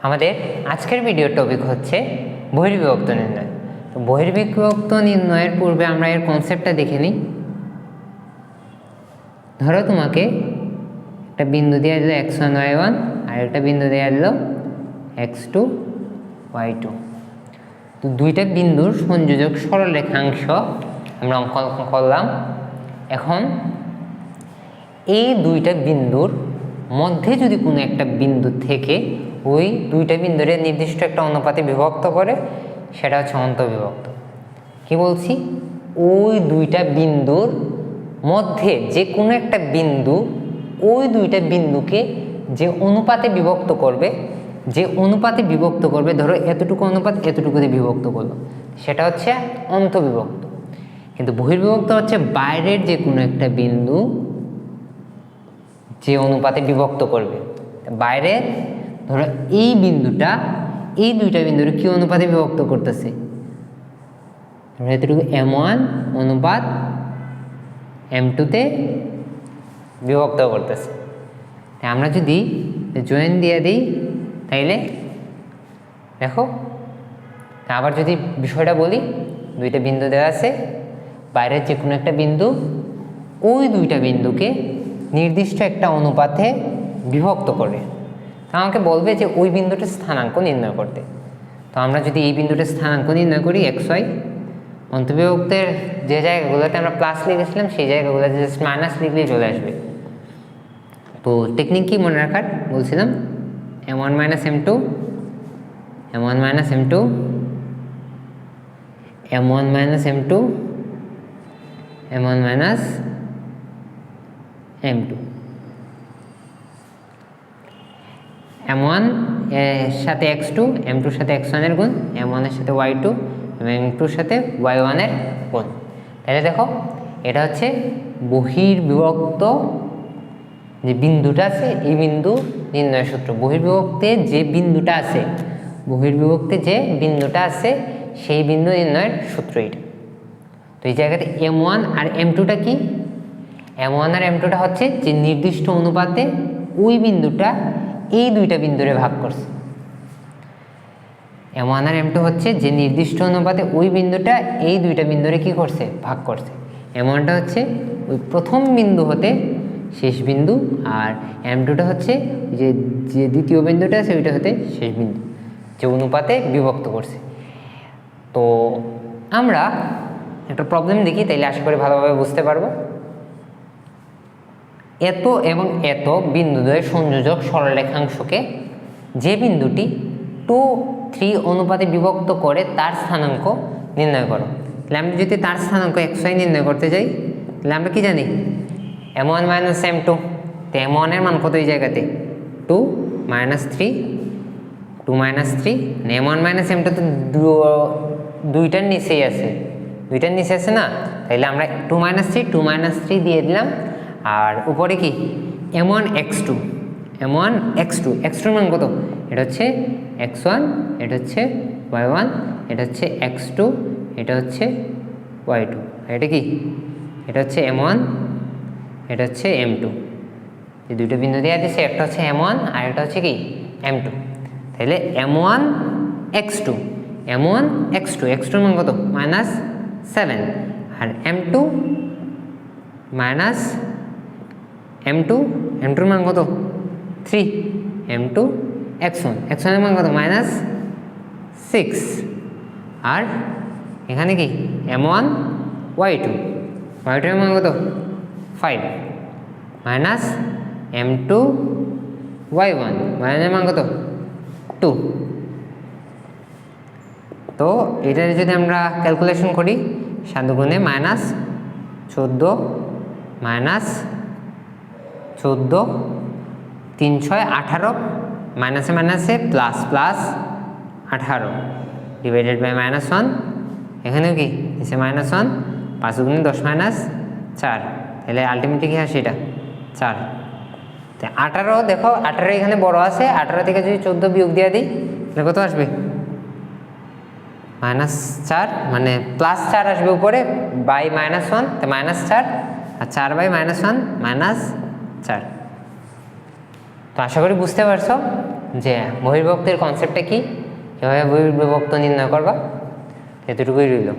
আমাদের আজকের ভিডিওর টপিক হচ্ছে বহির্বিভক্ত নির্ণয়। তো বহির্বিভক্ত নির্ণয়ের পূর্বে আমরা এর কনসেপ্টটা দেখে নিই। ধরো তোমাকে একটা বিন্দু দেওয়া দিল x1 y1 আর একটা বিন্দু দেওয়া দিল x2 y2। তো দুইটা বিন্দুর সংযোজক সরলরেখাংশ আমরা অঙ্কন করলাম। এখন এই দুইটা বিন্দুর মধ্যে যদি কোনো একটা বিন্দু থেকে ওই দুইটা বিন্দুরে নির্দিষ্ট একটা অনুপাতে বিভক্ত করে, সেটা হচ্ছে অন্তঃবিভক্ত। কি বলছি? ওই দুইটা বিন্দুর মধ্যে যে কোনো একটা বিন্দু ওই দুইটা বিন্দুকে যে অনুপাতে বিভক্ত করবে, ধরো এতটুকু অনুপাত এতটুকুতে বিভক্ত করলো, সেটা হচ্ছে অন্তঃবিভক্ত। কিন্তু বহির্বিভক্ত হচ্ছে বাইরের যে কোনো একটা বিন্দু যে অনুপাতে বিভক্ত করবে। বাইরে ধরো এই বিন্দুটা এই দুইটা বিন্দুর কি অনুপাতে বিভক্ত করতেছে, এতটুকু m1 অনুপাত m2-তে বিভক্ত করতেছে। আমরা যদি জয়েন দিয়ে দিই তাইলে দেখো, আবার যদি বিষয়টা বলি, দুইটা বিন্দু দেওয়া আছে, বাইরের যে কোনো একটা বিন্দু ওই দুইটা বিন্দুকে নির্দিষ্ট একটা অনুপাতে বিভক্ত করে, তা আমাকে বলবে যে ওই বিন্দুটার স্থানাঙ্ক নির্ণয় করতে। তো আমরা যদি এই বিন্দুটার স্থানাঙ্ক নির্ণয় করি xy, অন্তঃবিভক্তের যে জায়গাগুলোতে আমরা প্লাস লিখেছিলাম সেই জায়গাগুলোতে জাস্ট মাইনাস লিখলেই চলে আসবে। তো টেকনিক কি মনে রাখার বলছিলাম, m1 minus m2, m1 minus m2, m1 minus m2, m1 minus m2, m1 এর সাথে x2, m2 এর সাথে x1 এর গুণ, m1 এর সাথে y2 এবং m2 এর সাথে y1 এর গুণ। তাহলে দেখো, এটা হচ্ছে বহির্বিভক্ত যে বিন্দুটা আছে এই বিন্দু নির্ণয় সূত্র। বহির্বিভক্তে যে বিন্দুটা আছে সেই বিন্দু নির্ণয়ের সূত্র এটা। তো এই জায়গাতে m1 আর m2টা কি? m1 আর m2টা হচ্ছে যে নির্দিষ্ট অনুপাতে ওই বিন্দুটা এই দুইটা বিন্দুরে ভাগ করছে। m1 আর m2 হচ্ছে যে নির্দিষ্ট অনুপাতে ওই বিন্দুটা এই দুইটা বিন্দুরে কি করছে? ভাগ করছে। m1টা হচ্ছে ওই প্রথম বিন্দু হতে শেষ বিন্দু, আর m2টা হচ্ছে যে দ্বিতীয় বিন্দুটা আছে ওইটা হতে শেষ বিন্দু, যে অনুপাতে বিভক্ত করছে। তো আমরা একটা প্রবলেম দেখি, তাইলে আশা করি ভালোভাবে বুঝতে পারবো। এত এবং এত বিন্দুদ্বয়ের সংযোজক সরলরেখাংশকে যে বিন্দুটি 2-3 অনুপাতে বিভক্ত করে তার স্থানাঙ্ক নির্ণয় করো। তাহলে আমরা যদি তার স্থানাঙ্ক xy নির্ণয় করতে যাই, তাহলে আমরা কি জানি? m1 minus m2। তো m1 এর মান কত এই জায়গাতে? 2 minus 3, 2 minus 3, m1 minus m2 তো দুইটার নিচেই আছে, না? তাইলে আমরা 2 minus 3 দিয়ে দিলাম। আর উপরে কি? m1 x2, x2 মান কত? এটা হচ্ছে x1, এটা হচ্ছে y1, এটা হচ্ছে x2, এটা হচ্ছে y2, এটা কি? এটা হচ্ছে m1, এটা হচ্ছে m2। এই দুটো বিন্দু দেওয়া দিচ্ছে, একটা হচ্ছে m1 আর একটা হচ্ছে কি? m2। তাহলে m1 x2, x2 মান কত? -7। আর m2 minus m2 এর মান কত? 3। m2 x1 এর মান কত? -6। আর এখানে কি? m1 y2 এর মান কত? 5 মাইনাস m2 y1 এর মান কত? 2। তো এটা যদি আমরা ক্যালকুলেশন করি, 7 গুণে -14 -14, 3 6 18, মাইনাসে মাইনাসে প্লাস প্লাস 18 ডিভাইডেড বাই -1। এখানেও কি? এসে -1, 5 গুণে 10 -4, তাহলে আলটিমেটলি কি হয় সেটা? 4। তো 18, দেখো 18 এখানে বড় আছে, 18 থেকে যদি 14 বিয়োগ দিয়ে দিই তাহলে কত আসবে? -4, মানে +4 আসবে উপরে বাই -1, তো -4, আর 4 বাই -1 -4। তো আশা করি বুঝতে পারছো যে বহির্বিভক্তের কনসেপ্টটা কি, কীভাবে বহির্বিভক্ত নির্ণয় করবা, এতটুকুই রইল।